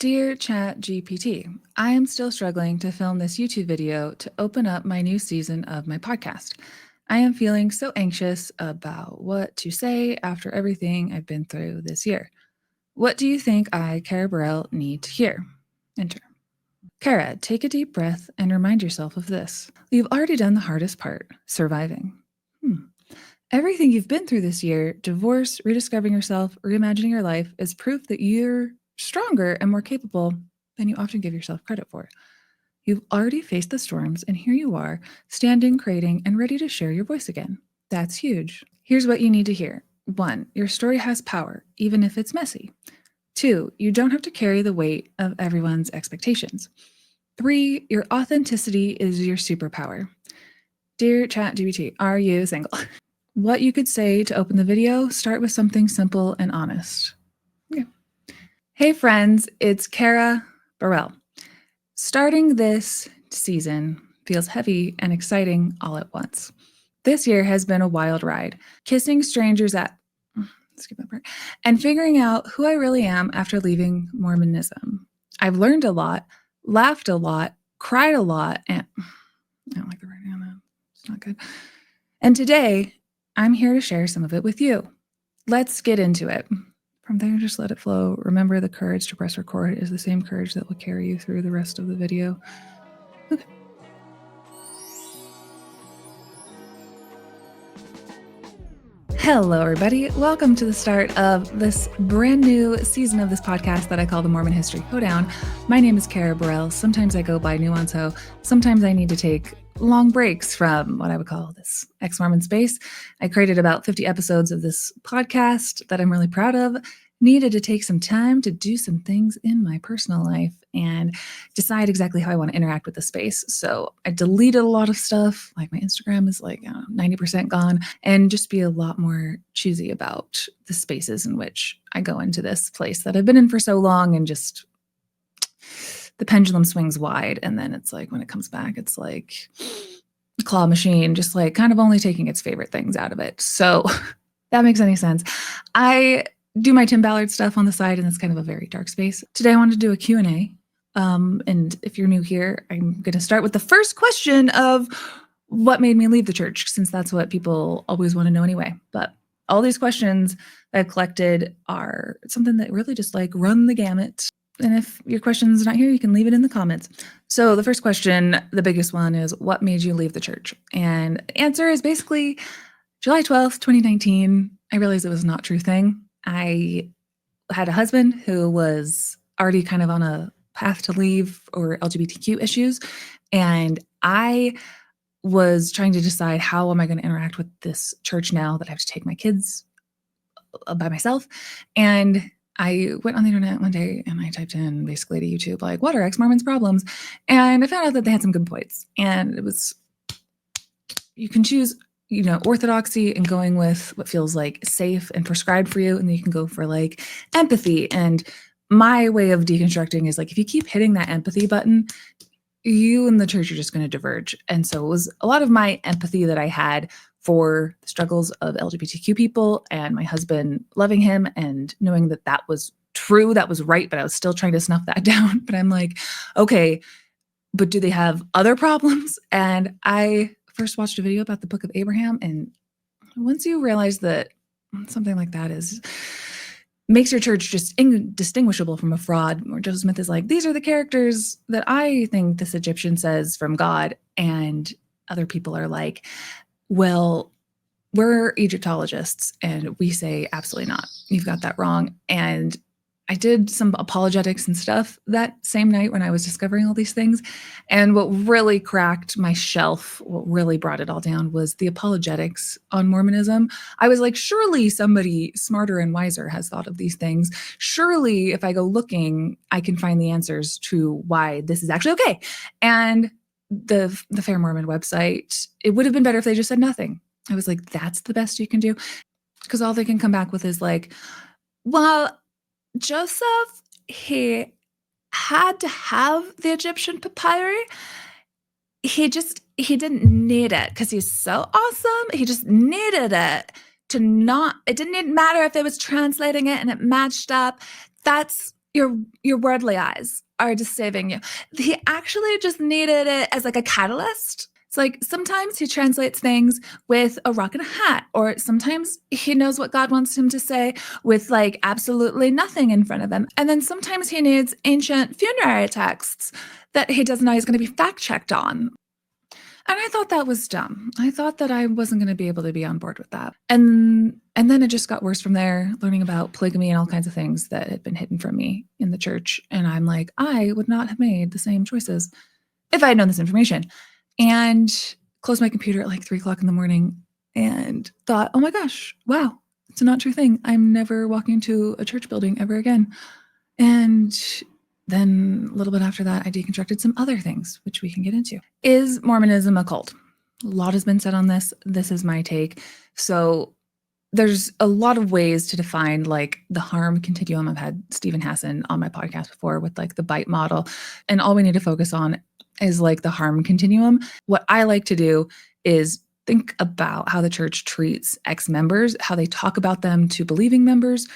Dear ChatGPT, I am still struggling to film this YouTube video to open up my new season of my podcast. I am feeling so anxious about what to say after everything I've been through this year. What do you think I, Kara Burrell, need to hear? Enter. Kara, take a deep breath and remind yourself of this. You've already done the hardest part, surviving. Everything you've been through this year, divorce, rediscovering yourself, reimagining your life, is proof that you're stronger and more capable than you often give yourself credit for. You've already faced the storms, and here you are, standing, creating, and ready to share your voice again. That's huge. Here's what you need to hear. 1, your story has power, even if it's messy. 2, you don't have to carry the weight of everyone's expectations. 3, your authenticity is your superpower. Dear ChatGPT, are you single? What you could say to open the video, start with something simple and honest. Okay. Hey friends, it's Kara Burrell. Starting this season feels heavy and exciting all at once. This year has been a wild ride, kissing strangers skip that part, and figuring out who I really am after leaving Mormonism. I've learned a lot, laughed a lot, cried a lot, and I don't like the writing on that. It's not good. And today, I'm here to share some of it with you. Let's get into it. From there, just let it flow. Remember, the courage to press record is the same courage that will carry you through the rest of the video. Okay. Hello, everybody. Welcome to the start of this brand new season of this podcast that I call the Mormon History Hoedown. My name is Kara Burrell. Sometimes I go by Nuancehoe. Sometimes I need to take long breaks from what I would call this ex-Mormon space. I created about 50 episodes of this podcast that I'm really proud of. Needed to take some time to do some things in my personal life and decide exactly how I want to interact with the space. So I deleted a lot of stuff, like my Instagram is like 90% gone, and just be a lot more choosy about the spaces in which I go into this place that I've been in for so long, and just the pendulum swings wide. And then it's like, when it comes back, it's like a claw machine, just like kind of only taking its favorite things out of it. So that makes any sense. I do my Tim Ballard stuff on the side, and it's kind of a very dark space. Today I wanted to do a Q&A. And if you're new here, I'm going to start with the first question of what made me leave the church, since that's what people always want to know anyway. But all these questions that I've collected are something that really just like run the gamut. And if your question's not here, you can leave it in the comments. So the first question, the biggest one, is what made you leave the church? And the answer is basically July 12th, 2019. I realized it was not a true thing. I had a husband who was already kind of on a path to leave or LGBTQ issues. And I was trying to decide, how am I going to interact with this church now that I have to take my kids by myself? And I went on the internet one day and I typed in basically to YouTube, like, what are ex-Mormons' problems? And I found out that they had some good points. And it was, you can choose orthodoxy and going with what feels like safe and prescribed for you. And then you can go for like empathy. And my way of deconstructing is like, if you keep hitting that empathy button, you and the church are just going to diverge. And so it was a lot of my empathy that I had for the struggles of LGBTQ people and my husband, loving him and knowing that that was true, that was right, but I was still trying to snuff that down. But I'm like, okay, but do they have other problems? And I first watched a video about the Book of Abraham, and once you realize that something like that makes your church just indistinguishable from a fraud, or Joseph Smith is like, these are the characters that I think this Egyptian says from God, and other people are like, well, we're Egyptologists and we say absolutely not, you've got that wrong. And I did some apologetics and stuff that same night when I was discovering all these things. And what really cracked my shelf, what really brought it all down, was the apologetics on Mormonism. I was like, surely somebody smarter and wiser has thought of these things. Surely if I go looking, I can find the answers to why this is actually okay. And the Fair Mormon website, it would have been better if they just said nothing. I was like, that's the best you can do? Because all they can come back with is like, well, Joseph, he had to have the Egyptian papyri. He didn't need it because he's so awesome. He just needed it to not, it didn't matter if it was translating it and it matched up. That's your worldly eyes are deceiving you. He actually just needed it as like a catalyst. It's like sometimes he translates things with a rock and a hat, or sometimes he knows what God wants him to say with like absolutely nothing in front of him. And then sometimes he needs ancient funerary texts that he doesn't know he's going to be fact checked on. And I thought that was dumb. I thought that I wasn't going to be able to be on board with that. And then it just got worse from there, learning about polygamy and all kinds of things that had been hidden from me in the church. And I'm like, I would not have made the same choices if I had known this information. And closed my computer at like 3:00 in the morning and thought, oh my gosh, wow, it's a not true thing. I'm never walking to a church building ever again. And then a little bit after that, I deconstructed some other things, which we can get into. Is Mormonism a cult? A lot has been said on this. This is my take. So there's a lot of ways to define like the harm continuum. I've had Stephen Hassan on my podcast before with like the bite model. And all we need to focus on is like the harm continuum. What I like to do is think about how the church treats ex-members, how they talk about them to believing members,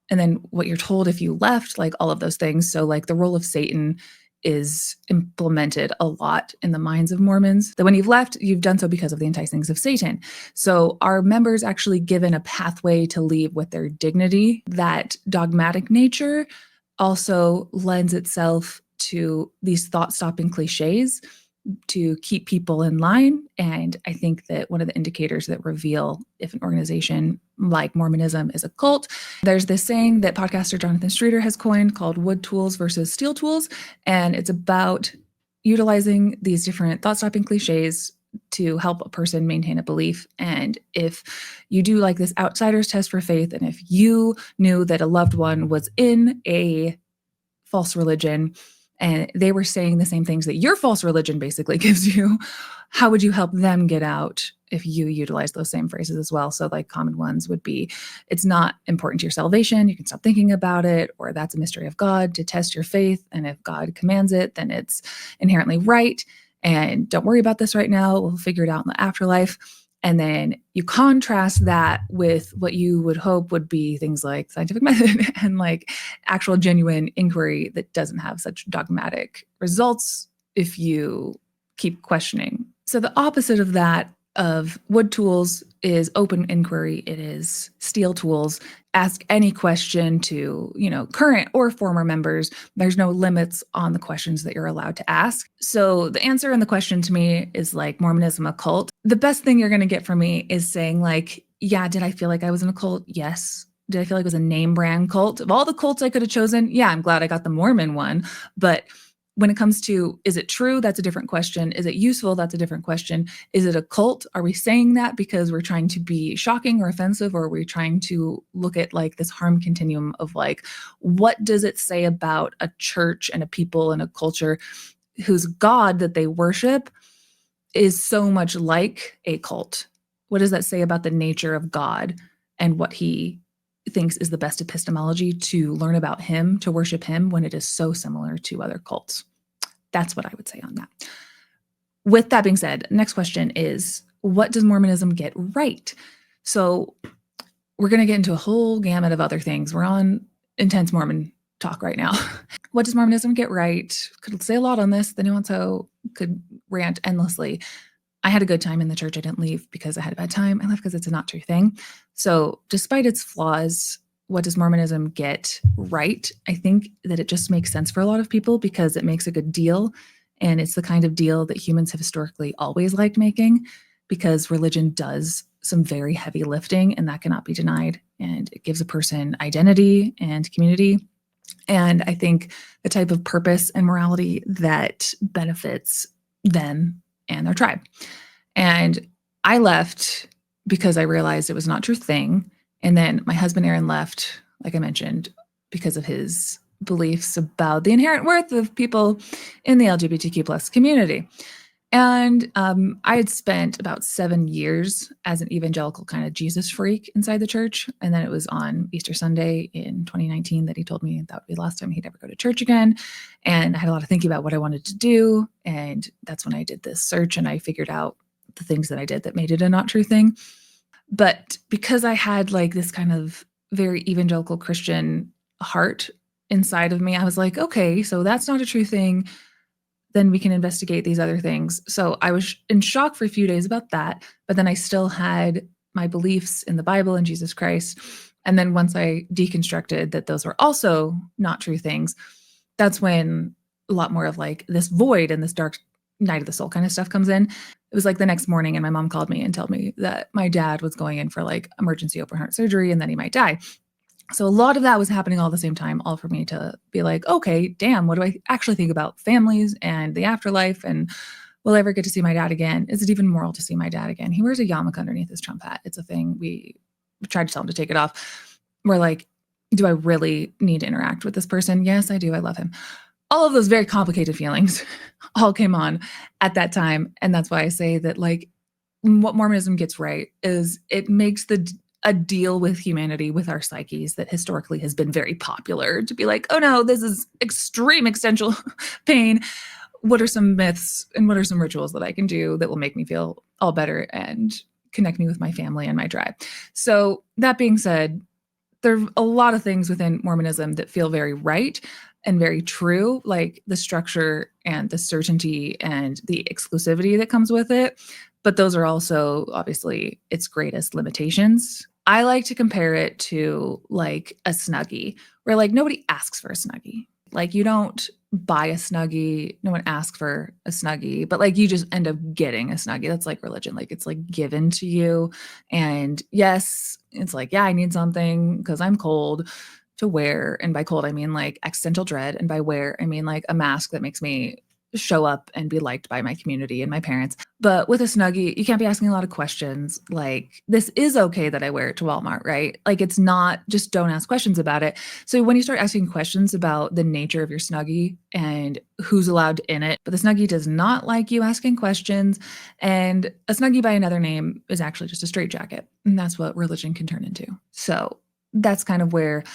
and then what you're told if you left, like all of those things. So like the role of Satan is implemented a lot in the minds of Mormons, that when you've left, you've done so because of the enticings of Satan. So are members actually given a pathway to leave with their dignity? That dogmatic nature also lends itself to these thought-stopping cliches to keep people in line. And I think that one of the indicators that reveal if an organization like Mormonism is a cult, there's this saying that podcaster Jonathan Streeter has coined called wood tools versus steel tools. And it's about utilizing these different thought-stopping cliches to help a person maintain a belief. And if you do like this outsider's test for faith, and if you knew that a loved one was in a false religion, and they were saying the same things that your false religion basically gives you, how would you help them get out if you utilize those same phrases as well? So like common ones would be, it's not important to your salvation, you can stop thinking about it, or that's a mystery of God to test your faith. And if God commands it, then it's inherently right. And don't worry about this right now, we'll figure it out in the afterlife. And then you contrast that with what you would hope would be things like scientific method and like actual genuine inquiry that doesn't have such dogmatic results if you keep questioning. So the opposite of that of wood tools is open inquiry. It is steel tools. Ask any question to, current or former members. There's no limits on the questions that you're allowed to ask. So the answer in the question to me is like, Mormonism a cult? The best thing you're going to get from me is saying like, yeah, did I feel like I was in a cult? Yes. Did I feel like it was a name brand cult? Of all the cults I could have chosen, yeah, I'm glad I got the Mormon one. But when it comes to, is it true? That's a different question. Is it useful? That's a different question. Is it a cult? Are we saying that because we're trying to be shocking or offensive, or are we trying to look at like this harm continuum of like, what does it say about a church and a people and a culture whose God that they worship is so much like a cult? What does that say about the nature of God and what he thinks is the best epistemology to learn about him, to worship him, when it is so similar to other cults? That's what I would say on that. With that being said, next question is, what does Mormonism get right? So we're going to get into a whole gamut of other things. We're on intense Mormon talk right now. What does Mormonism get right? Could say a lot on this. The Nuancehoe could rant endlessly. I had a good time in the church. I didn't leave because I had a bad time. I left because it's a not true thing. So despite its flaws, what does Mormonism get right? I think that it just makes sense for a lot of people because it makes a good deal. And it's the kind of deal that humans have historically always liked making, because religion does some very heavy lifting and that cannot be denied. And it gives a person identity and community. And I think the type of purpose and morality that benefits them and their tribe. And I left because I realized it was not a true thing. And then my husband, Aaron, left, like I mentioned, because of his beliefs about the inherent worth of people in the LGBTQ plus community. And I had spent about 7 years as an evangelical kind of Jesus freak inside the church. And then it was on Easter Sunday in 2019 that he told me that would be the last time he'd ever go to church again. And I had a lot of thinking about what I wanted to do. And that's when I did this search and I figured out the things that I did that made it a not true thing. But because I had like this kind of very evangelical Christian heart inside of me, I was like, okay, so that's not a true thing. Then we can investigate these other things. So I was in shock for a few days about that, but then I still had my beliefs in the Bible and Jesus Christ. And then once I deconstructed that those were also not true things, that's when a lot more of like this void and this dark night of the soul kind of stuff comes in. It was like the next morning, and my mom called me and told me that my dad was going in for like emergency open heart surgery and then he might die. So a lot of that was happening all at the same time, all for me to be like, okay, damn, what do I actually think about families and the afterlife? And will I ever get to see my dad again? Is it even moral to see my dad again? He wears a yarmulke underneath his Trump hat. It's a thing. We tried to tell him to take it off. We're like, do I really need to interact with this person? Yes, I do. I love him. All of those very complicated feelings all came on at that time. And that's why I say that, like, what Mormonism gets right is it makes a deal with humanity, with our psyches, that historically has been very popular, to be like, oh no, this is extreme existential pain. What are some myths and what are some rituals that I can do that will make me feel all better and connect me with my family and my tribe? So that being said, there are a lot of things within Mormonism that feel very right and very true, like the structure and the certainty and the exclusivity that comes with it. But those are also obviously its greatest limitations. I like to compare it to like a Snuggie, where like nobody asks for a Snuggie. Like you don't buy a Snuggie, no one asks for a Snuggie, but like you just end up getting a Snuggie. That's like religion. Like it's like given to you. And yes, it's like, yeah, I need something because I'm cold to wear. And by cold, I mean like existential dread. And by wear, I mean like a mask that makes me show up and be liked by my community and my parents. But with a Snuggie, you can't be asking a lot of questions. Like, this is okay that I wear it to Walmart, right? Like, it's not just don't ask questions about it. So when you start asking questions about the nature of your Snuggie and who's allowed in it, but the Snuggie does not like you asking questions. And a Snuggie by another name is actually just a straitjacket. And that's what religion can turn into. So that's kind of where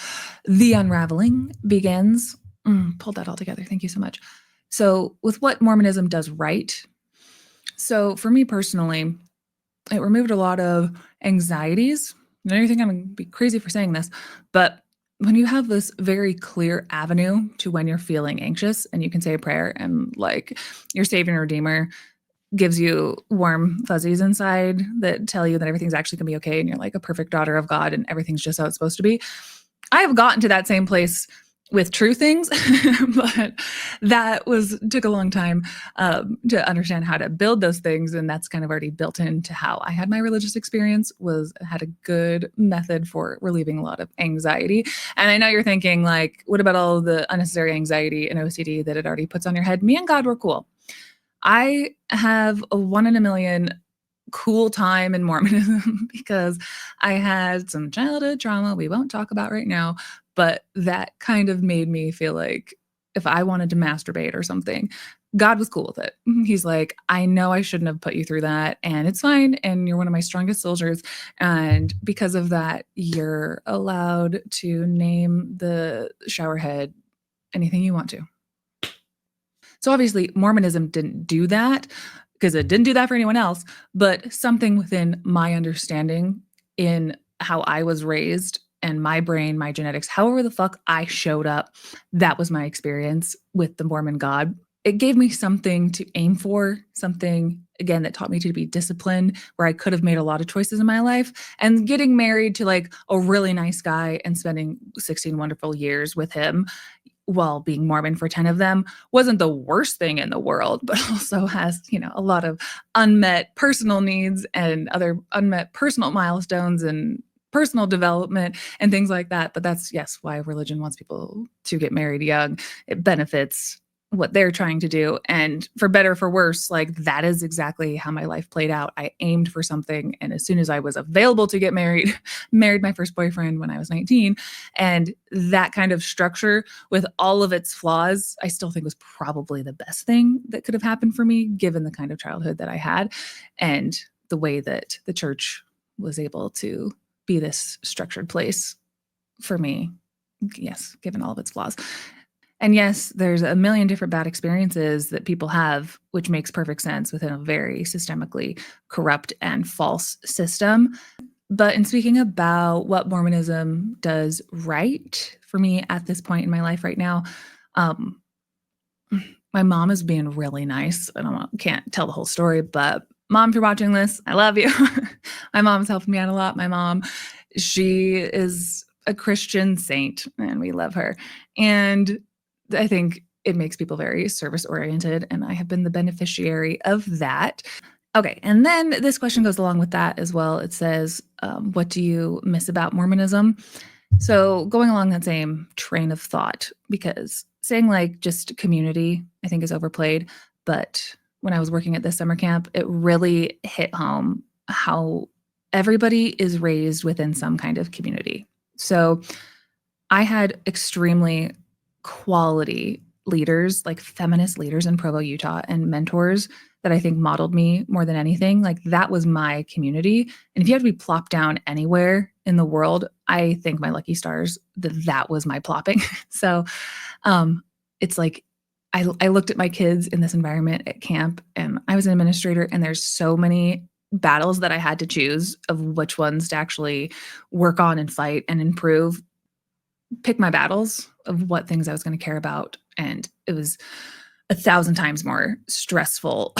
the unraveling begins. Pulled that all together. Thank you so much. So with what Mormonism does right, so for me personally, it removed a lot of anxieties. And I think I'm going to be crazy for saying this, but when you have this very clear avenue to when you're feeling anxious and you can say a prayer and like your Savior and Redeemer gives you warm fuzzies inside that tell you that everything's actually going to be okay and you're like a perfect daughter of God and everything's just how it's supposed to be. I have gotten to that same place with true things, but that took a long time to understand how to build those things, and that's kind of already built into how I had my religious experience. Had a good method for relieving a lot of anxiety. And I know you're thinking, like, what about all the unnecessary anxiety and OCD that it already puts on your head? Me and God were cool. I have a 1 in a million cool time in Mormonism because I had some childhood trauma we won't talk about right now, but that kind of made me feel like if I wanted to masturbate or something, God was cool with it. He's like, I know I shouldn't have put you through that, and it's fine, and you're one of my strongest soldiers, and because of that, you're allowed to name the shower head anything you want to. So obviously Mormonism didn't do that, because it didn't do that for anyone else, but something within my understanding in how I was raised and my brain, my genetics, however the fuck I showed up, that was my experience with the Mormon God. It gave me something to aim for, something, again, that taught me to be disciplined, where I could have made a lot of choices in my life. And getting married to like a really nice guy and spending 16 wonderful years with him while being Mormon for 10 of them wasn't the worst thing in the world, but also has, a lot of unmet personal needs and other unmet personal milestones and personal development and things like that. But that's, yes, why religion wants people to get married young. It benefits what they're trying to do. And for better or for worse, like that is exactly how my life played out. I aimed for something. And as soon as I was available to get married, married my first boyfriend when I was 19. And that kind of structure with all of its flaws, I still think was probably the best thing that could have happened for me, given the kind of childhood that I had and the way that the church was able to be this structured place for me. Yes, given all of its flaws. And yes, there's a million different bad experiences that people have, which makes perfect sense within a very systemically corrupt and false system. But in speaking about what Mormonism does right for me at this point in my life right now. Um, my mom is being really nice. Can't tell the whole story, but mom, if you're watching this, I love you. My mom's helped me out a lot. My mom, she is a Christian saint and we love her. And I think it makes people very service oriented. And I have been the beneficiary of that. Okay. And then this question goes along with that as well. It says, what do you miss about Mormonism? So going along that same train of thought, because saying like just community, I think is overplayed. But when I was working at this summer camp, it really hit home how everybody is raised within some kind of community. So I had extremely quality leaders, like feminist leaders in Provo, Utah, and mentors that I think modeled me more than anything. Like that was my community. And if you had to be plopped down anywhere in the world, I think my lucky stars that was my plopping. So it's like I looked at my kids in this environment at camp, and I was an administrator, and there's so many battles that I had to choose of which ones to actually work on and fight and improve, pick my battles of what things I was going to care about. And it was 1,000 times more stressful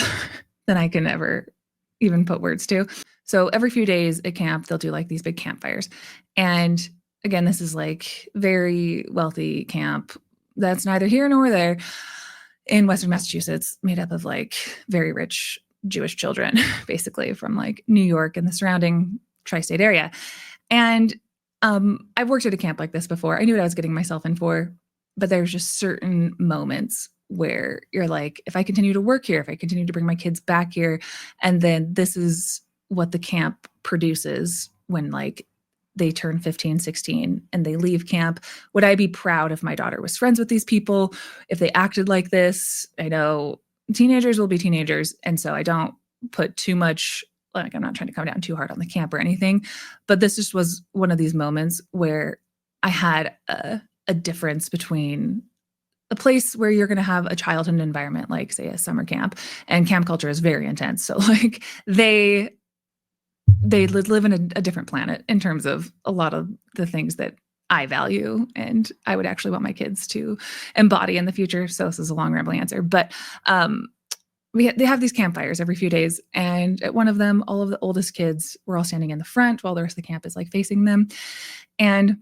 than I can ever even put words to. So every few days at camp, they'll do like these big campfires. And again, this is like very wealthy camp that's neither here nor there in Western Massachusetts, made up of like very rich Jewish children, basically from like New York and the surrounding tri-state area. And I've worked at a camp like this before. I knew what I was getting myself in for, but there's just certain moments where you're like, if I continue to work here, if I continue to bring my kids back here, and then this is what the camp produces when like they turn 15, 16 and they leave camp, would I be proud if my daughter was friends with these people, if they acted like this? I know teenagers will be teenagers, and so I don't put too much, like I'm not trying to come down too hard on the camp or anything, but this just was one of these moments where I had a difference between a place where you're going to have a childhood environment, like say a summer camp, and camp culture is very intense. So like they live in a different planet in terms of a lot of the things that I value and I would actually want my kids to embody in the future. So this is a long rambling answer, but they have these campfires every few days. And at one of them, all of the oldest kids were all standing in the front while the rest of the camp is like facing them. And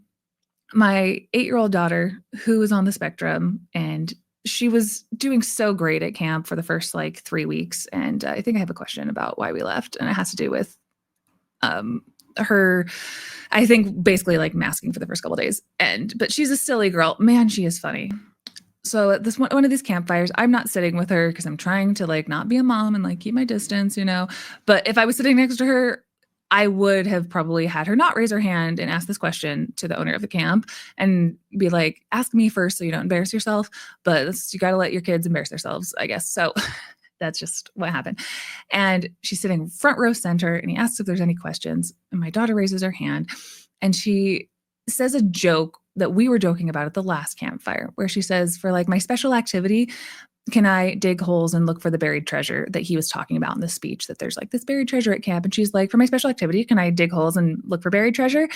my 8-year-old daughter, who is on the spectrum, and she was doing so great at camp for the first like 3 weeks. And I think I have a question about why we left. And it has to do with her, I think basically like masking for the first couple of days. But she's a silly girl. Man, she is funny. So at this one of these campfires, I'm not sitting with her because I'm trying to like not be a mom and like keep my distance, you know. But if I was sitting next to her, I would have probably had her not raise her hand and ask this question to the owner of the camp and be like, ask me first so you don't embarrass yourself. But you got to let your kids embarrass themselves, I guess. So that's just what happened. And she's sitting front row center, and he asks if there's any questions. And my daughter raises her hand, and she says a joke that we were joking about at the last campfire, where she says, for like my special activity, can I dig holes and look for the buried treasure that he was talking about in the speech, that there's like this buried treasure at camp. And she's like, for my special activity, can I dig holes and look for buried treasure?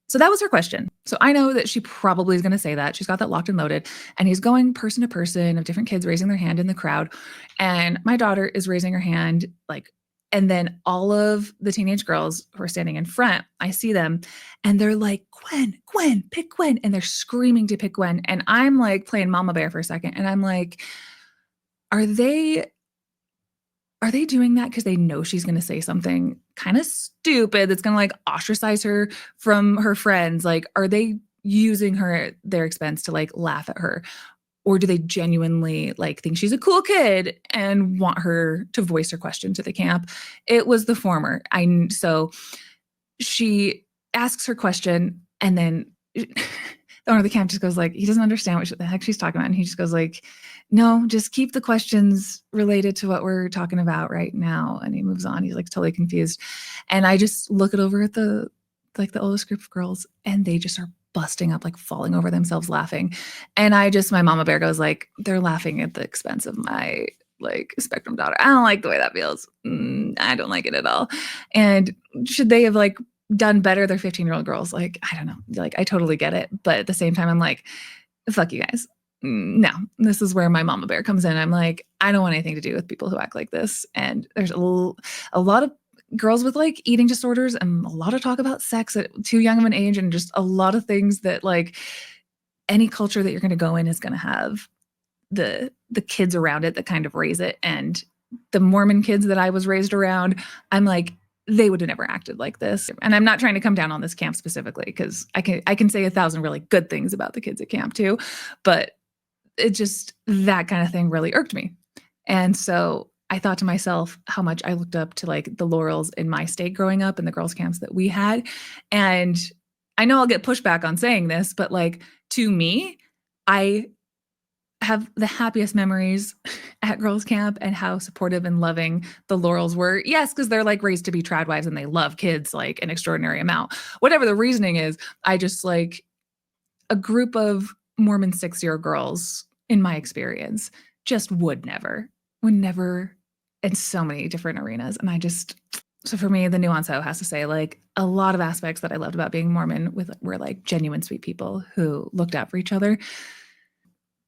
So that was her question. So I know that she probably is going to say that. She's got that locked and loaded. And he's going person to person of different kids raising their hand in the crowd. And my daughter is raising her hand, like, and then all of the teenage girls who are standing in front, I see them and they're like, Gwen, pick Gwen. And they're screaming to pick Gwen. And I'm like playing mama bear for a second. And I'm like, are they doing that because they know she's going to say something kind of stupid that's going to like ostracize her from her friends? Like, are they using her at their expense to like laugh at her? Or do they genuinely like think she's a cool kid and want her to voice her question to the camp? It was the former. So she asks her question, and then the owner of the camp just goes like, he doesn't understand what the heck she's talking about. And he just goes like, no, just keep the questions related to what we're talking about right now. And he moves on. He's like totally confused. And I just look over at the oldest group of girls, and they just are busting up, like falling over themselves laughing. And my mama bear goes like, they're laughing at the expense of my like spectrum daughter. I don't like the way that feels. I don't like it at all. And should they have like done better. They're 15-year-old girls. Like, I don't know. Like, I totally get it. But at the same time, I'm like, fuck you guys. No, this is where my mama bear comes in. I'm like, I don't want anything to do with people who act like this. And there's a lot of girls with like eating disorders and a lot of talk about sex at too young of an age, and just a lot of things that like any culture that you're going to go in is going to have the kids around it that kind of raise it. And the Mormon kids that I was raised around, I'm like, they would have never acted like this. And I'm not trying to come down on this camp specifically, because I can say 1,000 really good things about the kids at camp too, but it just, that kind of thing really irked me. And so I thought to myself how much I looked up to like the Laurels in my state growing up and the girls' camps that we had. And I know I'll get pushback on saying this, but like, to me, I have the happiest memories at girls' camp and how supportive and loving the Laurels were. Yes, because they're like raised to be trad wives and they love kids like an extraordinary amount. Whatever the reasoning is, I just like a group of Mormon 6-year girls, in my experience, just would never in so many different arenas. And I just, so for me, the Nuancehoe has to say like a lot of aspects that I loved about being Mormon were like genuine sweet people who looked out for each other.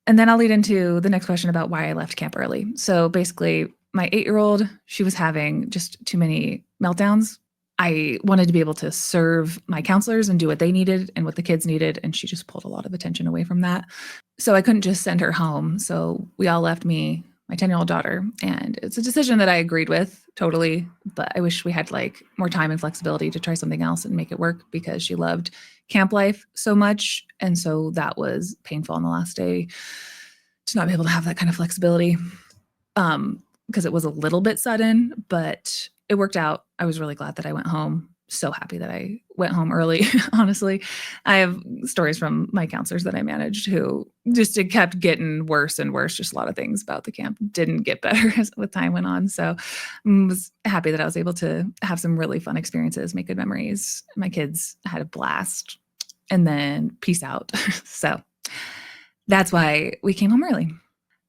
And then I'll lead into the next question about why I left camp early. So basically, my 8-year-old, she was having just too many meltdowns. I wanted to be able to serve my counselors and do what they needed and what the kids needed, and she just pulled a lot of attention away from that. So I couldn't just send her home. So we all left me, my 10-year-old daughter, and it's a decision that I agreed with totally, but I wish we had like more time and flexibility to try something else and make it work, because she loved camp life so much. And so that was painful on the last day to not be able to have that kind of flexibility, because it was a little bit sudden, but it worked out. I was really glad that I went home. So happy that I went home early, honestly. I have stories from my counselors that I managed who just, it kept getting worse and worse. Just a lot of things about the camp didn't get better as with time went on. So I was happy that I was able to have some really fun experiences, make good memories. My kids had a blast, and then peace out. So that's why we came home early.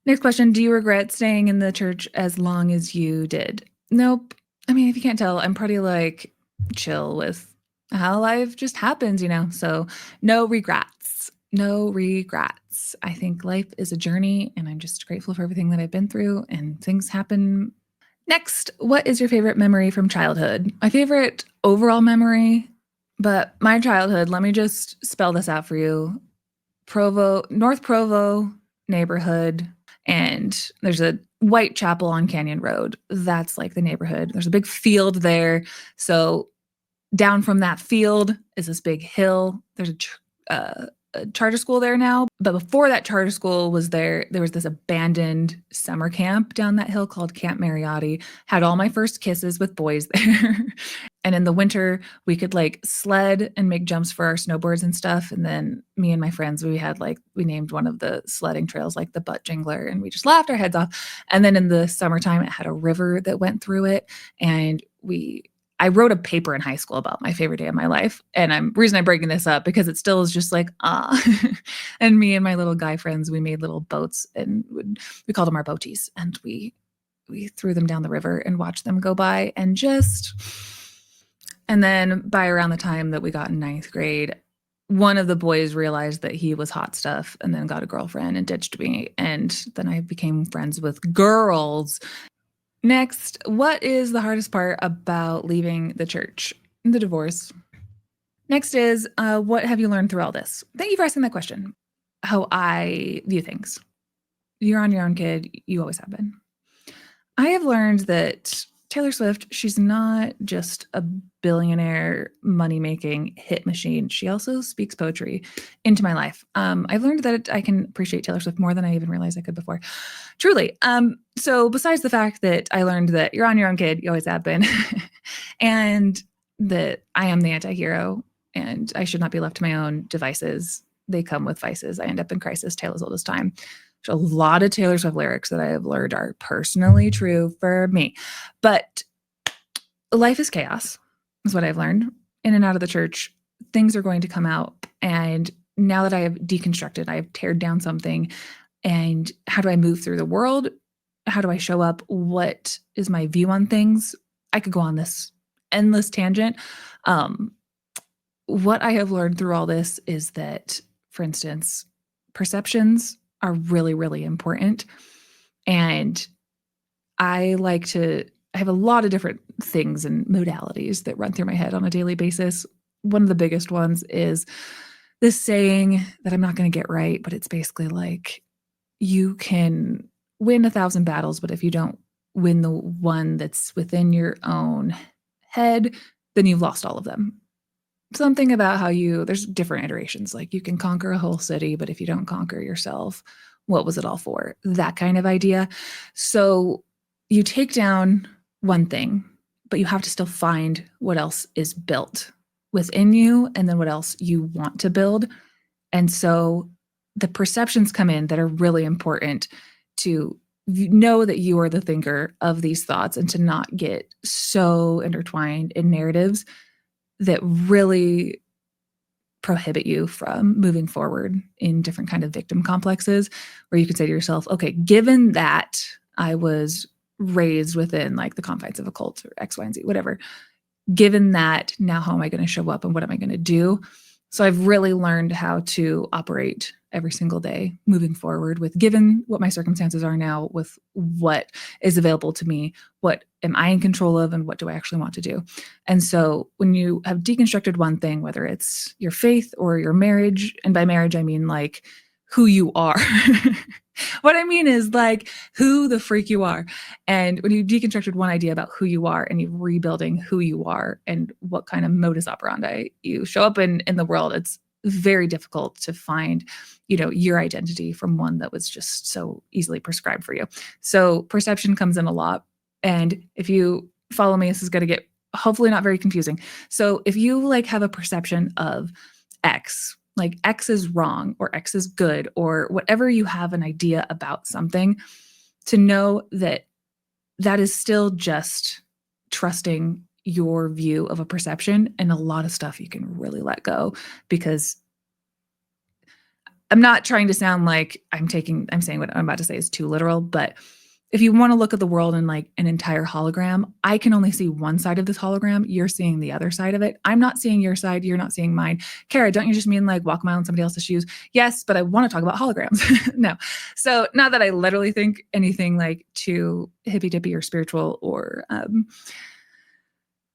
Next question. Do you regret staying in the church as long as you did? Nope. I mean, if you can't tell, I'm pretty like chill with how life just happens, you know? So no regrets. No regrets. I think life is a journey, and I'm just grateful for everything that I've been through, and things happen. Next, what is your favorite memory from childhood? My favorite overall memory, but my childhood, let me just spell this out for you. North Provo neighborhood, and there's a white chapel on Canyon Road. That's like the neighborhood. There's a big field there. So down from that field is this big hill. There's a charter school there now. But before that charter school was there, there was this abandoned summer camp down that hill called Camp Mariotti. Had all my first kisses with boys there. And in the winter, we could like sled and make jumps for our snowboards and stuff. And then me and my friends, we named one of the sledding trails like the Butt Jingler, and we just laughed our heads off. And then in the summertime, it had a river that went through it. And I wrote a paper in high school about my favorite day of my life. And reason I'm breaking this up, because it still is just like, and me and my little guy friends, we made little boats, and we called them our boaties. And we threw them down the river and watched them go by, and then by around the time that we got in 9th grade, one of the boys realized that he was hot stuff and then got a girlfriend and ditched me. And then I became friends with girls. Next, what is the hardest part about leaving the church? The divorce. Next is, what have you learned through all this? Thank you for asking that question. How I view things. You're on your own, kid. You always have been. I have learned that Taylor Swift, she's not just a billionaire money-making hit machine. She also speaks poetry into my life. I've learned that I can appreciate Taylor Swift more than I even realized I could before. Truly. So besides the fact that I learned that you're on your own, kid, you always have been, and that I am the anti-hero and I should not be left to my own devices. They come with vices. I end up in crisis, tale as old as time. A lot of Taylor Swift lyrics that I have learned are personally true for me. But life is chaos, is what I've learned. In and out of the church, things are going to come out. And now that I have deconstructed, I have teared down something. And how do I move through the world? How do I show up? What is my view on things? I could go on this endless tangent. what I have learned through all this is that, for instance, perceptions are really, really important. And I have a lot of different things and modalities that run through my head on a daily basis. One of the biggest ones is this saying that I'm not going to get right, but it's basically like, you can win 1,000 battles, but if you don't win the one that's within your own head, then you've lost all of them. Something about how there's different iterations. Like, you can conquer a whole city, but if you don't conquer yourself, what was it all for? That kind of idea. So you take down one thing, but you have to still find what else is built within you and then what else you want to build. And so the perceptions come in that are really important to know that you are the thinker of these thoughts and to not get so intertwined in narratives that really prohibit you from moving forward in different kind of victim complexes, where you can say to yourself, okay, given that I was raised within like the confines of a cult or X, Y, and Z, whatever, given that, now how am I going to show up and what am I going to do? So I've really learned how to operate every single day moving forward with, given what my circumstances are now, with what is available to me, what am I in control of, and what do I actually want to do? And so when you have deconstructed one thing, whether it's your faith or your marriage, and by marriage, I mean like who you are. What I mean is like who the freak you are. And when you deconstructed one idea about who you are and you're rebuilding who you are and what kind of modus operandi you show up in the world, it's very difficult to find, your identity from one that was just so easily prescribed for you. So perception comes in a lot. And if you follow me, this is going to get hopefully not very confusing. So if you like have a perception of X, like X is wrong or X is good or whatever, you have an idea about something, to know that that is still just trusting your view of a perception, and a lot of stuff you can really let go. Because I'm not trying to sound like I'm saying what I'm about to say is too literal, but if you want to look at the world in like an entire hologram, I can only see one side of this hologram. You're seeing the other side of it. I'm not seeing your side. You're not seeing mine. Kara, don't you just mean like walk a mile in somebody else's shoes? Yes, but I want to talk about holograms. No. So not that I literally think anything like too hippy dippy or spiritual or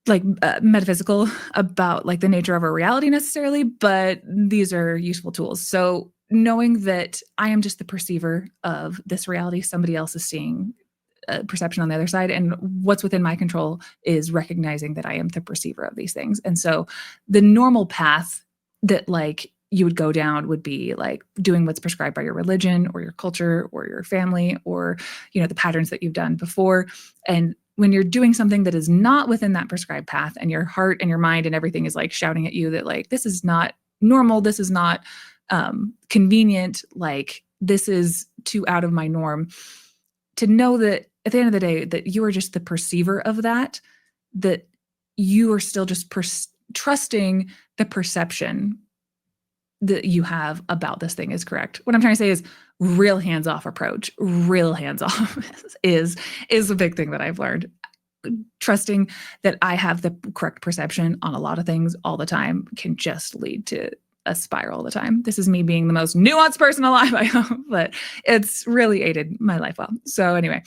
metaphysical about like the nature of our reality necessarily, but these are useful tools. So knowing that I am just the perceiver of this reality, somebody else is seeing a perception on the other side, and what's within my control is recognizing that I am the perceiver of these things. And so the normal path that like you would go down would be like doing what's prescribed by your religion or your culture or your family or, the patterns that you've done before. And when you're doing something that is not within that prescribed path, and your heart and your mind and everything is like shouting at you that like, this is not normal, this is not convenient, like this is too out of my norm, to know that at the end of the day that you are just the perceiver of that you are still just trusting the perception that you have about this thing is correct. What I'm trying to say is real hands-off approach. Real hands-off is a big thing that I've learned. Trusting that I have the correct perception on a lot of things all the time can just lead to a spiral all the time. This is me being the most nuanced person alive, I hope, but it's really aided my life well. So anyway,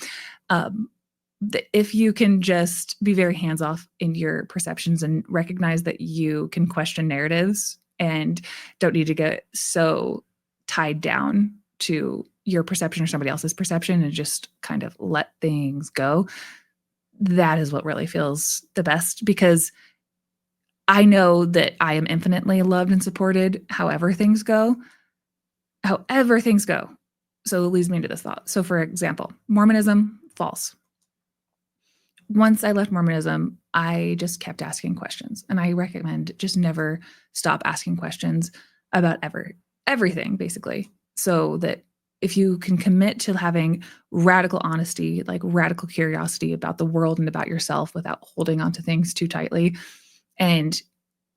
if you can just be very hands-off in your perceptions and recognize that you can question narratives and don't need to get so tied down to your perception or somebody else's perception, and just kind of let things go, that is what really feels the best, because I know that I am infinitely loved and supported however things go. However things go. So it leads me into this thought. So for example, Mormonism, false. Once I left Mormonism, I just kept asking questions. And I recommend just never stop asking questions about everything, basically. So that if you can commit to having radical honesty, like radical curiosity about the world and about yourself without holding on to things too tightly, and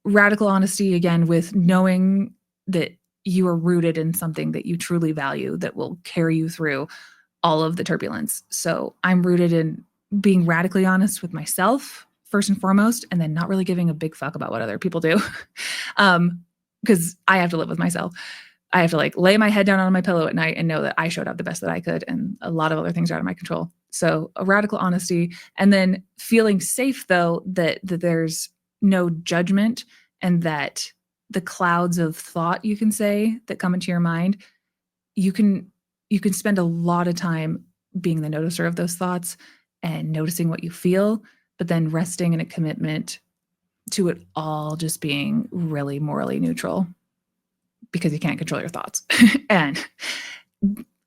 radical honesty, again, with knowing that you are rooted in something that you truly value that will carry you through all of the turbulence. So I'm rooted in being radically honest with myself first and foremost, and then not really giving a big fuck about what other people do. Because I have to live with myself. I have to like lay my head down on my pillow at night and know that I showed up the best that I could. And a lot of other things are out of my control. So a radical honesty, and then feeling safe though, that there's no judgment, and that the clouds of thought, you can say, that come into your mind, you can spend a lot of time being the noticer of those thoughts and noticing what you feel, but then resting in a commitment to it all just being really morally neutral, because you can't control your thoughts. And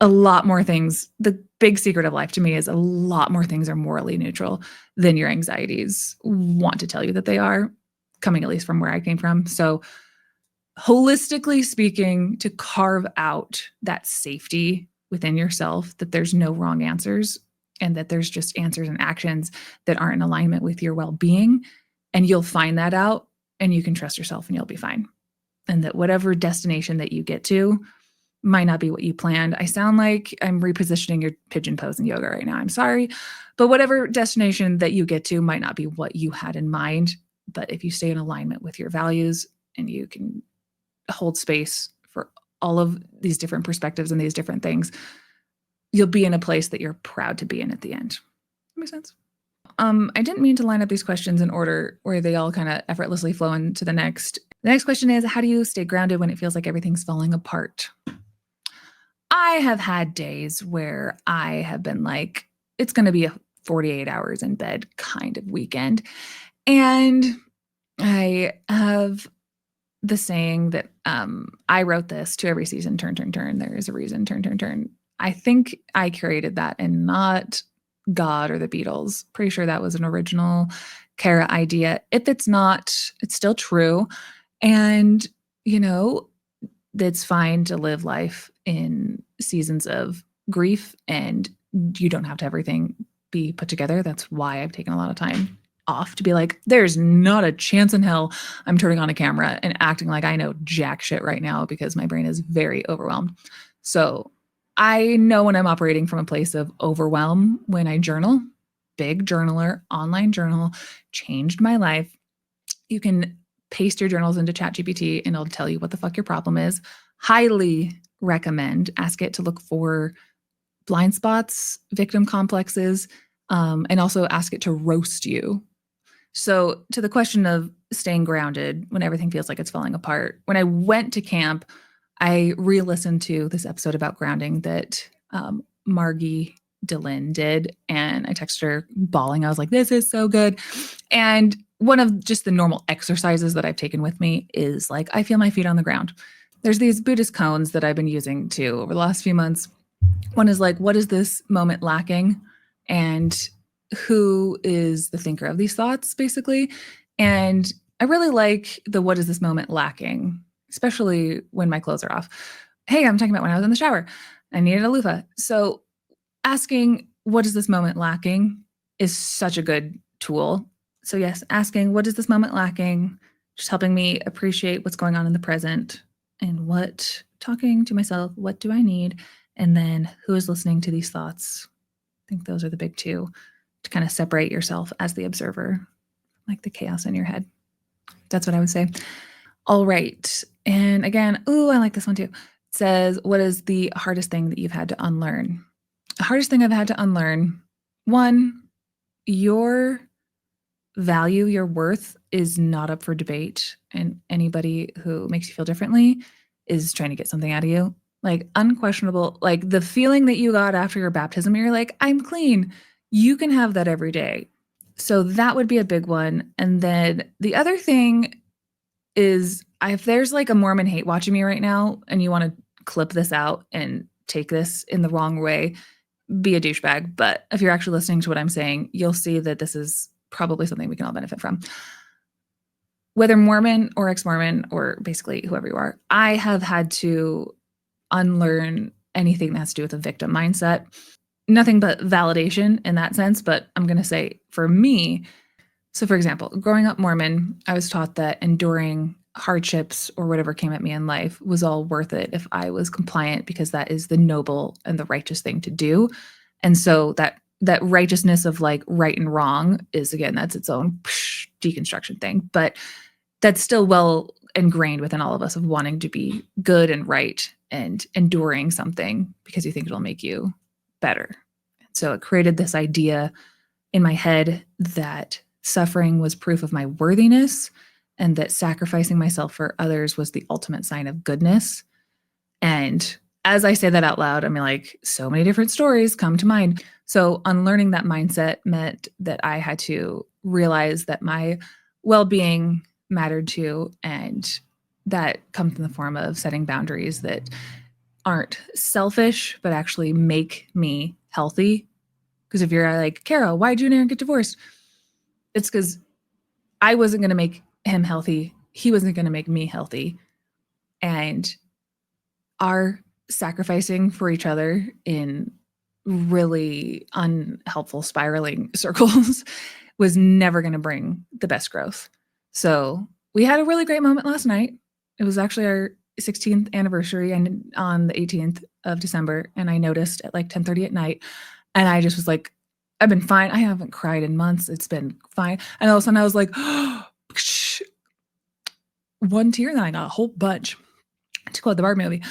a lot more things, the big secret of life to me is a lot more things are morally neutral than your anxieties want to tell you that they are, coming at least from where I came from. So holistically speaking, to carve out that safety within yourself, that there's no wrong answers, and that there's just answers and actions that aren't in alignment with your well-being. And you'll find that out, and you can trust yourself, and you'll be fine. And that whatever destination that you get to might not be what you planned. I sound like I'm repositioning your pigeon pose in yoga right now. I'm sorry. But whatever destination that you get to might not be what you had in mind. But if you stay in alignment with your values, and you can hold space for all of these different perspectives and these different things, you'll be in a place that you're proud to be in at the end. That makes sense? I didn't mean to line up these questions in order where they all kind of effortlessly flow into the next. The next question is, how do you stay grounded when it feels like everything's falling apart? I have had days where I have been like, it's going to be a 48 hours in bed kind of weekend. And I have the saying that I wrote this: to every season, turn, turn, turn. There is a reason, turn, turn, turn. I think I created that and not God or the Beatles. Pretty sure that was an original Kara idea. If it's not, it's still true. And, you know, it's fine to live life in seasons of grief, and you don't have to have everything be put together. That's why I've taken a lot of time off to be like, there's not a chance in hell I'm turning on a camera and acting like I know jack shit right now, because my brain is very overwhelmed. So I know when I'm operating from a place of overwhelm when I journal. Big journaler, online journal, changed my life. You can paste your journals into ChatGPT and it'll tell you what the fuck your problem is. Highly recommend. Ask it to look for blind spots, victim complexes, and also ask it to roast you. So to the question of staying grounded when everything feels like it's falling apart, when I went to camp, I re-listened to this episode about grounding that Margie Dillon did, and I texted her bawling. I was like, this is so good. And one of just the normal exercises that I've taken with me is like, I feel my feet on the ground. There's these Buddhist koans that I've been using too over the last few months. One is like, what is this moment lacking? And who is the thinker of these thoughts, basically? And I really like the what is this moment lacking, especially when my clothes are off. Hey, I'm talking about when I was in the shower. I needed a loofah. So asking what is this moment lacking is such a good tool. So yes, asking what is this moment lacking, just helping me appreciate what's going on in the present, and talking to myself, what do I need? And then who is listening to these thoughts? I think those are the big two, to kind of separate yourself as the observer, like the chaos in your head. That's what I would say. All right. And again, I like this one too. It says, what is the hardest thing that you've had to unlearn? The hardest thing I've had to unlearn, one, your value, your worth is not up for debate. And anybody who makes you feel differently is trying to get something out of you. Like unquestionable, like the feeling that you got after your baptism, you're like, I'm clean. You can have that every day. So that would be a big one. And then the other thing is, if there's like a Mormon hate watching me right now and you want to clip this out and take this in the wrong way, be a douchebag. But if you're actually listening to what I'm saying, you'll see that this is probably something we can all benefit from. Whether Mormon or ex-Mormon or basically whoever you are, I have had to unlearn anything that has to do with a victim mindset. Nothing but validation in that sense, but I'm going to say for me, so for example, growing up Mormon, I was taught that enduring hardships or whatever came at me in life was all worth it if I was compliant, because that is the noble and the righteous thing to do. And so that that righteousness of like right and wrong is, again, that's its own deconstruction thing, but that's still well ingrained within all of us of wanting to be good and right and enduring something because you think it'll make you better. So it created this idea in my head that suffering was proof of my worthiness and that sacrificing myself for others was the ultimate sign of goodness. And as I say that out loud, I mean, like, so many different stories come to mind. So unlearning that mindset meant that I had to realize that my well-being mattered too, and that comes in the form of setting boundaries that aren't selfish, but actually make me healthy. Because if you're like, Kara, why'd you and Aaron get divorced? It's because I wasn't going to make him healthy. He wasn't going to make me healthy. And our sacrificing for each other in really unhelpful spiraling circles was never going to bring the best growth. So we had a really great moment last night. It was actually our 16th anniversary and on the 18th of December. And I noticed at like 10:30 at night. And I just was like, I've been fine. I haven't cried in months. It's been fine. And all of a sudden I was like, one tear, and then I got a whole bunch to quote the Barbie movie.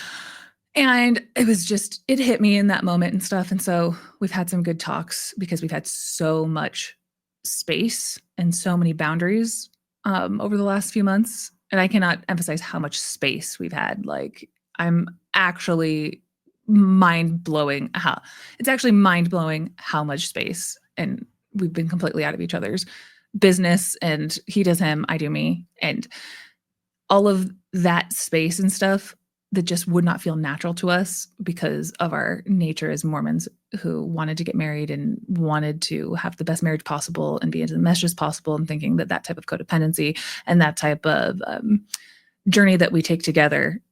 And it was just, it hit me in that moment and stuff. And so we've had some good talks because we've had so much space and so many boundaries over the last few months. And I cannot emphasize how much space we've had. Like, I'm actually it's actually mind blowing how much space. And we've been completely out of each other's business. And he does him, I do me. And all of that space and stuff that just would not feel natural to us because of our nature as Mormons who wanted to get married and wanted to have the best marriage possible and be as enmeshed as possible, and thinking that that type of codependency and that type of journey that we take together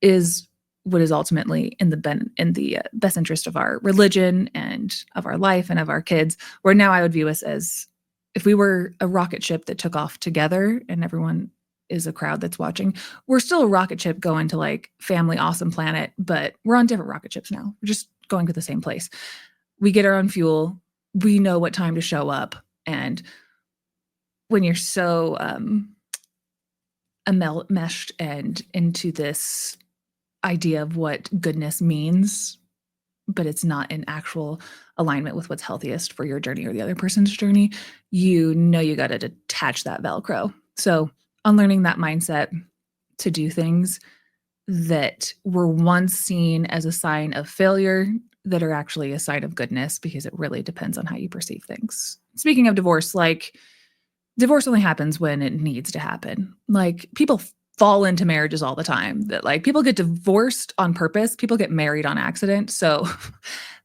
is what is ultimately in the best interest of our religion and of our life and of our kids. Where now I would view us as if we were a rocket ship that took off together and everyone is a crowd that's watching. We're still a rocket ship going to like family awesome planet, but we're on different rocket ships now. We're just going to the same place. We get our own fuel. We know what time to show up. And when you're so meshed and into this idea of what goodness means, but it's not in actual alignment with what's healthiest for your journey or the other person's journey, you know you got to detach that Velcro. So unlearning that mindset to do things that were once seen as a sign of failure that are actually a sign of goodness, because it really depends on how you perceive things. Speaking of divorce, like, divorce only happens when it needs to happen. Like, people fall into marriages all the time that like people get divorced on purpose, people get married on accident. So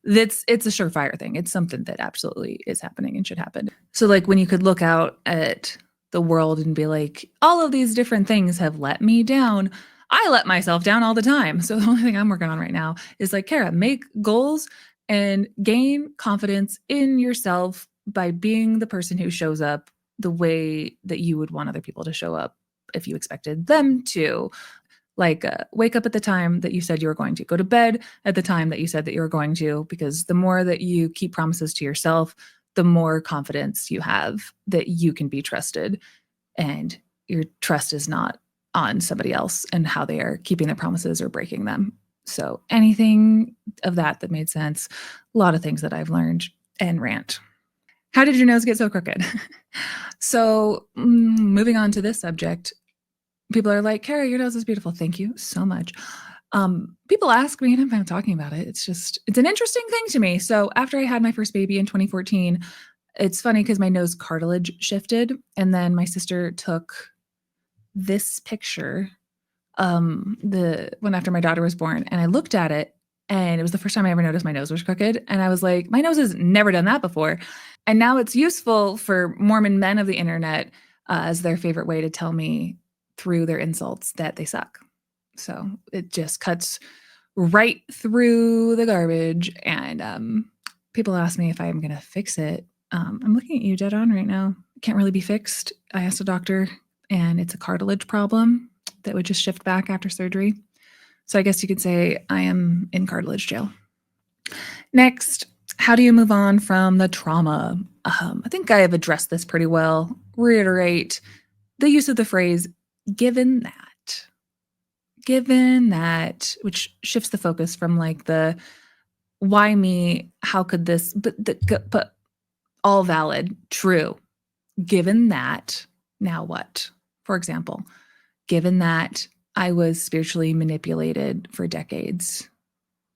it's a surefire thing. It's something that absolutely is happening and should happen. So like when you could look out at the world and be like, all of these different things have let me down. I let myself down all the time. So the only thing I'm working on right now is like, Kara, make goals and gain confidence in yourself by being the person who shows up the way that you would want other people to show up if you expected them to. Like, wake up at the time that you said you were going to, go to bed at the time that you said that you were going to, because the more that you keep promises to yourself, the more confidence you have that you can be trusted, and your trust is not on somebody else and how they are keeping their promises or breaking them. So anything of that made sense. A lot of things that I've learned. And rant. How did your nose get so crooked? So moving on to this subject, people are like, Kara, your nose is beautiful. Thank you so much. People ask me, and I'm talking about it. It's an interesting thing to me. So after I had my first baby in 2014, it's funny because my nose cartilage shifted. And then my sister took this picture, the one after my daughter was born. And I looked at it, and it was the first time I ever noticed my nose was crooked. And I was like, my nose has never done that before. And now it's useful for Mormon men of the internet as their favorite way to tell me through their insults that they suck. So it just cuts right through the garbage. And people ask me if I'm going to fix it. I'm looking at you dead on right now. It can't really be fixed. I asked a doctor, and it's a cartilage problem that would just shift back after surgery. So I guess you could say I am in cartilage jail. Next, How do you move on from the trauma? I think I have addressed this pretty well. Reiterate the use of the phrase given that, which shifts the focus from like the why me, how could this, but all valid, true. Given that, now what? For example, given that I was spiritually manipulated for decades,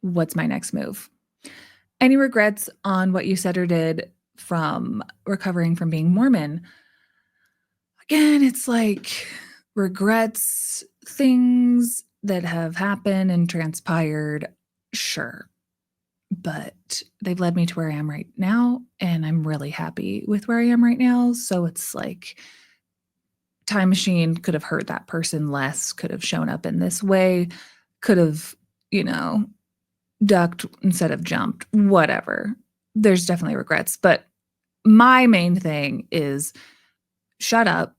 what's my next move? Any regrets on what you said or did from recovering from being Mormon? Again, it's like regrets, things that have happened and transpired, sure. But they've led me to where I am right now, and I'm really happy with where I am right now. So it's like time machine could have hurt that person less, could have shown up in this way, could have, you know, ducked instead of jumped, whatever. There's definitely regrets, but my main thing is shut up.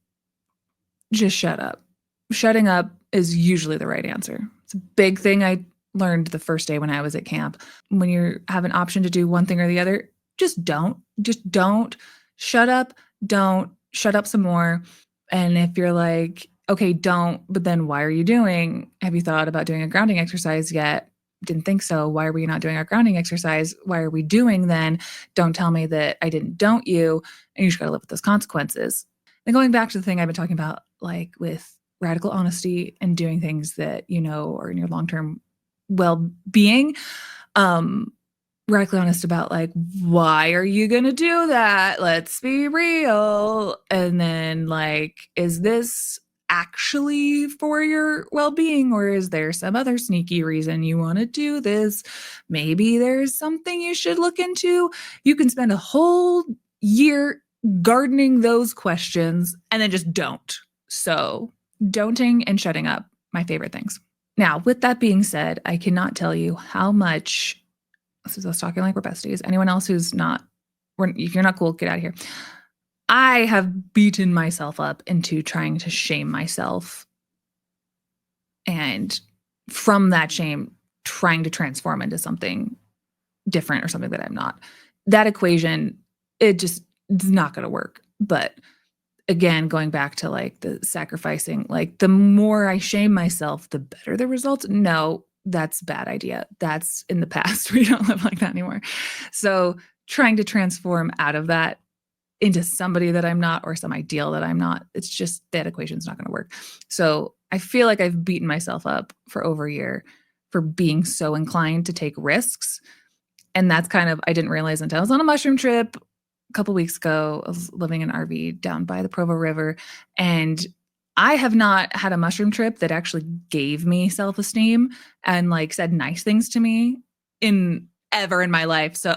Just shut up. Shutting up is usually the right answer. It's a big thing I learned the first day when I was at camp. When you have an option to do one thing or the other, just don't. Just don't. Shut up. Don't. Shut up some more. And if you're like, okay, don't, but then why are you doing? Have you thought about doing a grounding exercise yet? Didn't think so. Why are we not doing our grounding exercise? Why are we doing then? Don't tell me that I didn't don't you. And you just got to live with those consequences. And going back to the thing I've been talking about, like with radical honesty and doing things that you know are in your long-term well-being, radically honest about like, why are you gonna do that? Let's be real. And then like, is this actually for your well-being, or is there some other sneaky reason you want to do this? Maybe there's something you should look into. You can spend a whole year gardening those questions and then just don't. So don'ting and shutting up, my favorite things. Now, with that being said, I cannot tell you how much, this is us talking like we're besties. Anyone else who's not, if you're not cool, get out of here. I have beaten myself up into trying to shame myself. And from that shame, trying to transform into something different or something that I'm not. That equation, it just is not going to work. But again, going back to like the sacrificing, like the more I shame myself, the better the results. No, that's a bad idea. That's in the past. We don't live like that anymore. So trying to transform out of that into somebody that I'm not or some ideal that I'm not, it's just that equation's not going to work. So I feel like I've beaten myself up for over a year for being so inclined to take risks. And that's kind of, I didn't realize until I was on a mushroom trip a couple weeks ago. I was living in an RV down by the Provo River, and I have not had a mushroom trip that actually gave me self-esteem and like said nice things to me in ever in my life. So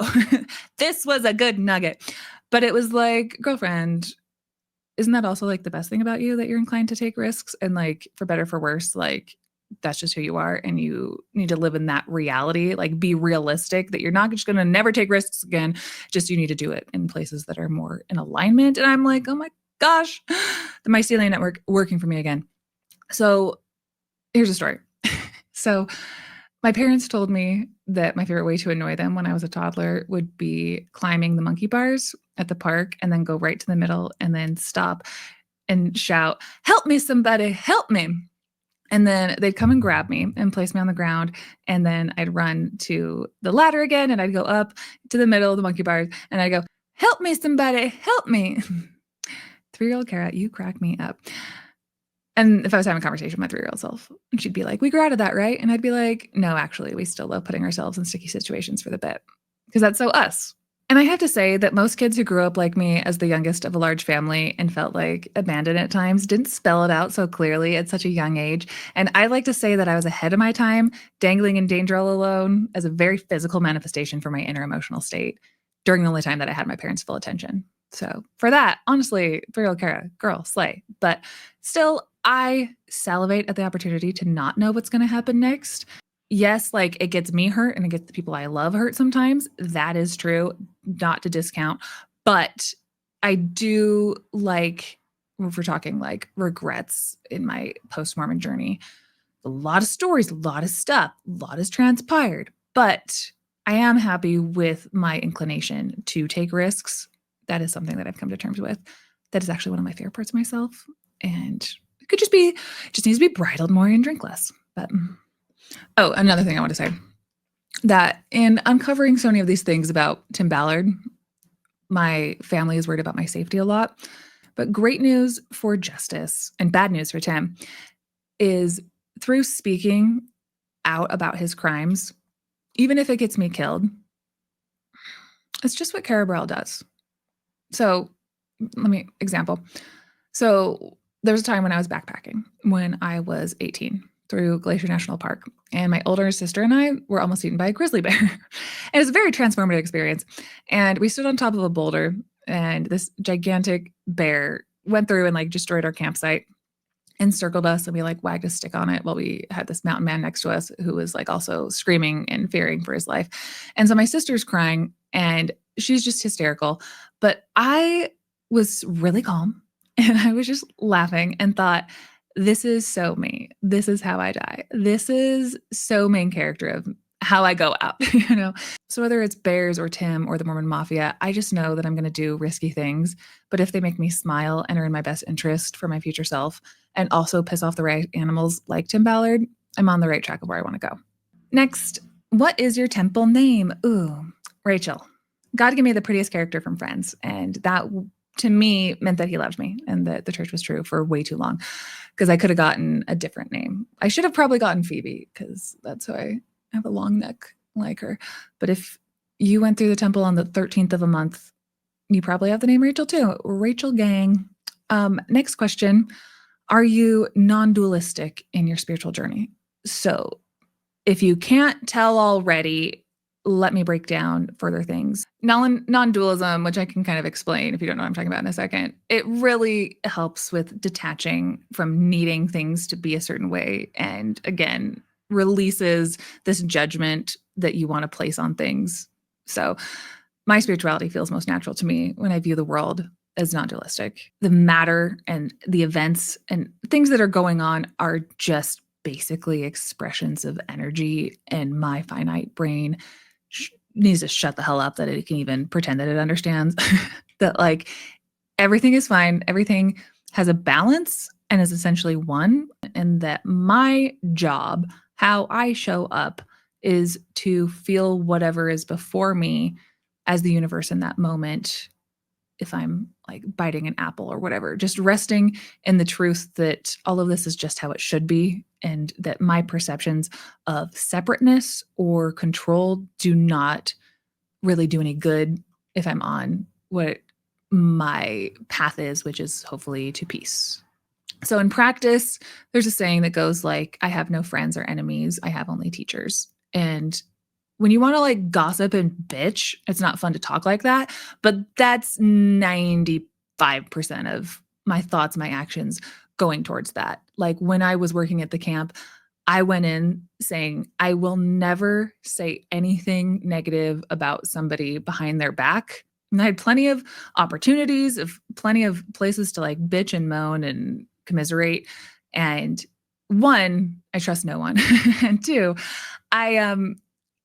this was a good nugget. But it was like, girlfriend, isn't that also like the best thing about you, that you're inclined to take risks? And like, for better, for worse, like that's just who you are. And you need to live in that reality, like be realistic that you're not just going to never take risks again. Just you need to do it in places that are more in alignment. And I'm like, oh my gosh, the mycelium network working for me again. So here's a story. So my parents told me that my favorite way to annoy them when I was a toddler would be climbing the monkey bars at the park and then go right to the middle and then stop and shout, "Help me, somebody, help me." And then they'd come and grab me and place me on the ground. And then I'd run to the ladder again and I'd go up to the middle of the monkey bars and I'd go, "Help me, somebody, help me." 3-year-old Kara, you crack me up. And if I was having a conversation with my 3-year-old self, and she'd be like, "We grew out of that, right?" And I'd be like, "No, actually, we still love putting ourselves in sticky situations for the bit, because that's so us." And I have to say that most kids who grew up like me as the youngest of a large family and felt like abandoned at times didn't spell it out so clearly at such a young age. And I like to say that I was ahead of my time, dangling in danger all alone as a very physical manifestation for my inner emotional state during the only time that I had my parents' full attention. So for that, honestly, 3-year-old Kara, girl, slay. But still, I salivate at the opportunity to not know what's going to happen next. Yes, like it gets me hurt and it gets the people I love hurt sometimes. That is true, not to discount. But I do like, if we're talking like regrets in my post-mormon journey, a lot of stories, a lot of stuff, a lot has transpired. But I am happy with my inclination to take risks. That is something that I've come to terms with. That is actually one of my favorite parts of myself. And it could just needs to be bridled more and drink less. But, oh, another thing I want to say, that in uncovering so many of these things about Tim Ballard, my family is worried about my safety a lot. But great news for Justice and bad news for Tim is through speaking out about his crimes, even if it gets me killed, it's just what Cara Burrell does. So example. So there was a time when I was backpacking when I was 18 through Glacier National Park, and my older sister and I were almost eaten by a grizzly bear. And it was a very transformative experience. And we stood on top of a boulder, and this gigantic bear went through and like destroyed our campsite, encircled us, and we like wagged a stick on it while we had this mountain man next to us who was like also screaming and fearing for his life. And so my sister's crying and she's just hysterical. But I was really calm and I was just laughing and thought, this is so me. This is how I die. This is so main character of how I go out, you know? So whether it's bears or Tim or the Mormon Mafia, I just know that I'm going to do risky things. But if they make me smile and are in my best interest for my future self and also piss off the right animals like Tim Ballard, I'm on the right track of where I want to go. Next, what is your temple name? Ooh, Rachel. God gave me the prettiest character from Friends. And that to me meant that he loved me and that the church was true for way too long, because I could have gotten a different name. I should have probably gotten Phoebe, because that's who I have a long neck like her. But if you went through the temple on the 13th of a month, you probably have the name Rachel too. Rachel Gang. Next question. Are you non-dualistic in your spiritual journey? So if you can't tell already, let me break down further things. Non-dualism, which I can kind of explain if you don't know what I'm talking about in a second, it really helps with detaching from needing things to be a certain way. And again, releases this judgment that you want to place on things. So my spirituality feels most natural to me when I view the world as non-dualistic. The matter and the events and things that are going on are just basically expressions of energy, and my finite brain needs to shut the hell up that it can even pretend that it understands that like everything is fine, everything has a balance and is essentially one, and that my job, how I show up, is to feel whatever is before me as the universe in that moment. If I'm like biting an apple or whatever, just resting in the truth that all of this is just how it should be, and that my perceptions of separateness or control do not really do any good if I'm on what my path is, which is hopefully to peace. So in practice, there's a saying that goes like, I have no friends or enemies, I have only teachers. And when you want to like gossip and bitch, it's not fun to talk like that, but that's 95% of my thoughts, my actions going towards that. Like when I was working at the camp, I went in saying, I will never say anything negative about somebody behind their back. And I had plenty of opportunities, of plenty of places to like bitch and moan and commiserate. And one, I trust no one. And two,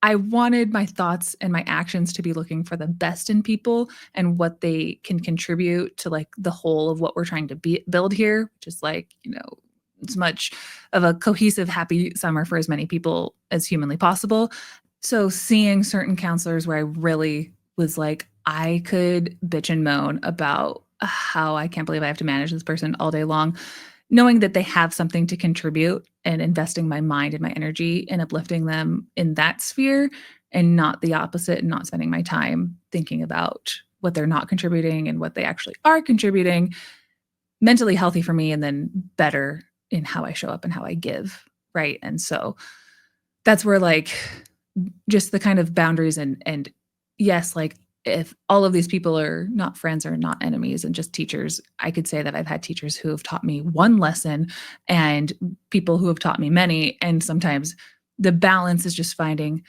I wanted my thoughts and my actions to be looking for the best in people and what they can contribute to like the whole of what we're trying to build here, which is like, you know, as much of a cohesive, happy summer for as many people as humanly possible. So seeing certain counselors where I really was like, I could bitch and moan about how I can't believe I have to manage this person all day long, knowing that they have something to contribute, and investing my mind and my energy in uplifting them in that sphere, and not the opposite, and not spending my time thinking about what they're not contributing and what they actually are contributing, mentally healthy for me, and then better in how I show up and how I give, right? And so that's where like just the kind of boundaries and yes, like if all of these people are not friends or not enemies and just teachers, I could say that I've had teachers who have taught me one lesson and people who have taught me many. And sometimes the balance is just finding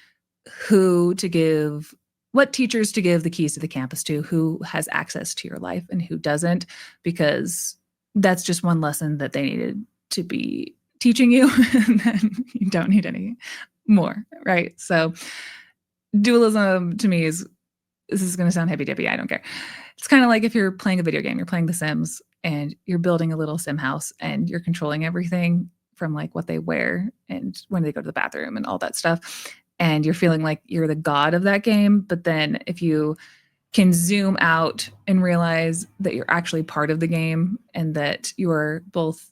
what teachers to give the keys to the campus to, who has access to your life and who doesn't, because that's just one lesson that they needed to be teaching you, and then you don't need any more, right? So dualism to me is, this is going to sound hippy-dippy, I don't care. It's kind of like if you're playing a video game, you're playing The Sims, and you're building a little sim house, and you're controlling everything from like what they wear and when they go to the bathroom and all that stuff. And you're feeling like you're the god of that game. But then if you can zoom out and realize that you're actually part of the game and that you're both,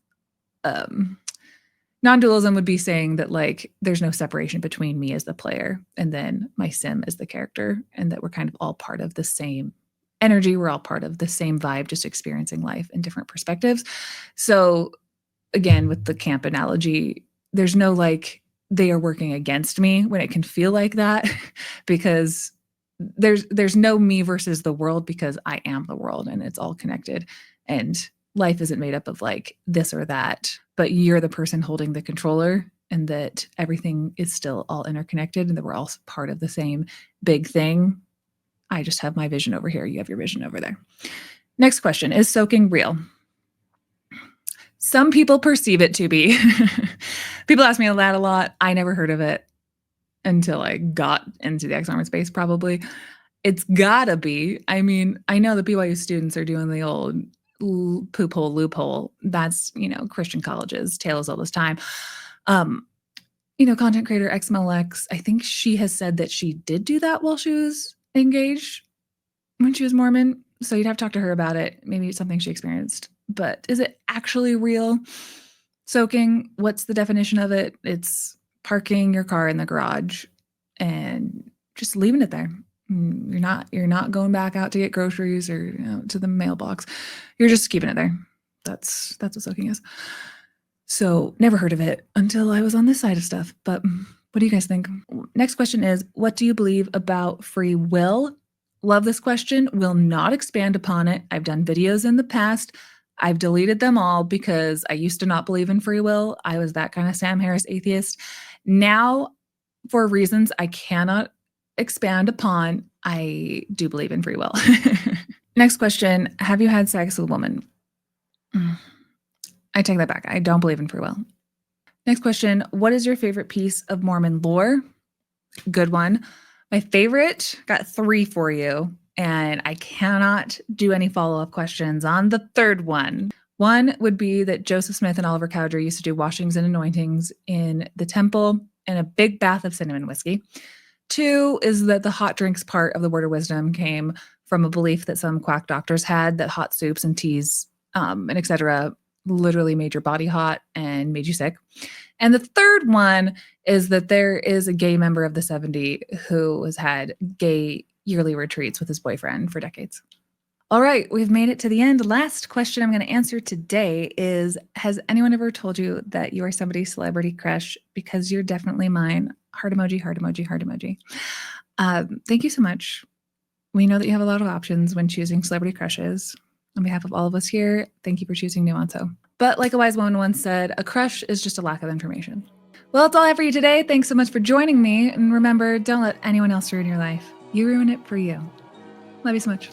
non-dualism would be saying that like there's no separation between me as the player and then my sim as the character, and that we're kind of all part of the same energy. We're all part of the same vibe, just experiencing life in different perspectives. So again, with the camp analogy, there's no like they are working against me when it can feel like that because there's no me versus the world, because I am the world and it's all connected. And life isn't made up of like this or that, but you're the person holding the controller, and that everything is still all interconnected and that we're all part of the same big thing. I just have my vision over here. You have your vision over there. Next question. Is soaking real? Some people perceive it to be. People ask me that a lot. I never heard of it until I got into the ex-armor space, probably. It's gotta be. I mean, I know the BYU students are doing the old poop hole loophole. That's, Christian colleges, tales all this time. Content creator XMLX, I think she has said that she did do that while she was engaged when she was Mormon. So you'd have to talk to her about it. Maybe it's something she experienced. But is it actually real? Soaking, what's the definition of it? It's parking your car in the garage and just leaving it there. You're not going back out to get groceries or to the mailbox. You're just keeping it there. That's what soaking is. So never heard of it until I was on this side of stuff. But what do you guys think? Next question is, what do you believe about free will? Love this question. Will not expand upon it. I've done videos in the past. I've deleted them all because I used to not believe in free will. I was that kind of Sam Harris atheist. Now, for reasons I cannot expand upon, I do believe in free will. Next question. Have you had sex with a woman? I take that back. I don't believe in free will. Next question. What is your favorite piece of Mormon lore? Good one. My favorite, got 3 for you, and I cannot do any follow-up questions on the third one. One would be that Joseph Smith and Oliver Cowdery used to do washings and anointings in the temple and a big bath of cinnamon whiskey. 2 is that the hot drinks part of the word of wisdom came from a belief that some quack doctors had that hot soups and teas and etc. literally made your body hot and made you sick. And the third one is that there is a gay member of the 70 who has had gay yearly retreats with his boyfriend for decades. All right, we've made it to the end. Last question I'm going to answer today is, has anyone ever told you that you are somebody's celebrity crush? Because you're definitely mine. Heart emoji, heart emoji, heart emoji. Thank you so much. We know that you have a lot of options when choosing celebrity crushes. On behalf of all of us here, thank you for choosing Nuancehoe. But like a wise woman once said, a crush is just a lack of information. Well, that's all I have for you today. Thanks so much for joining me. And remember, don't let anyone else ruin your life. You ruin it for you. Love you so much.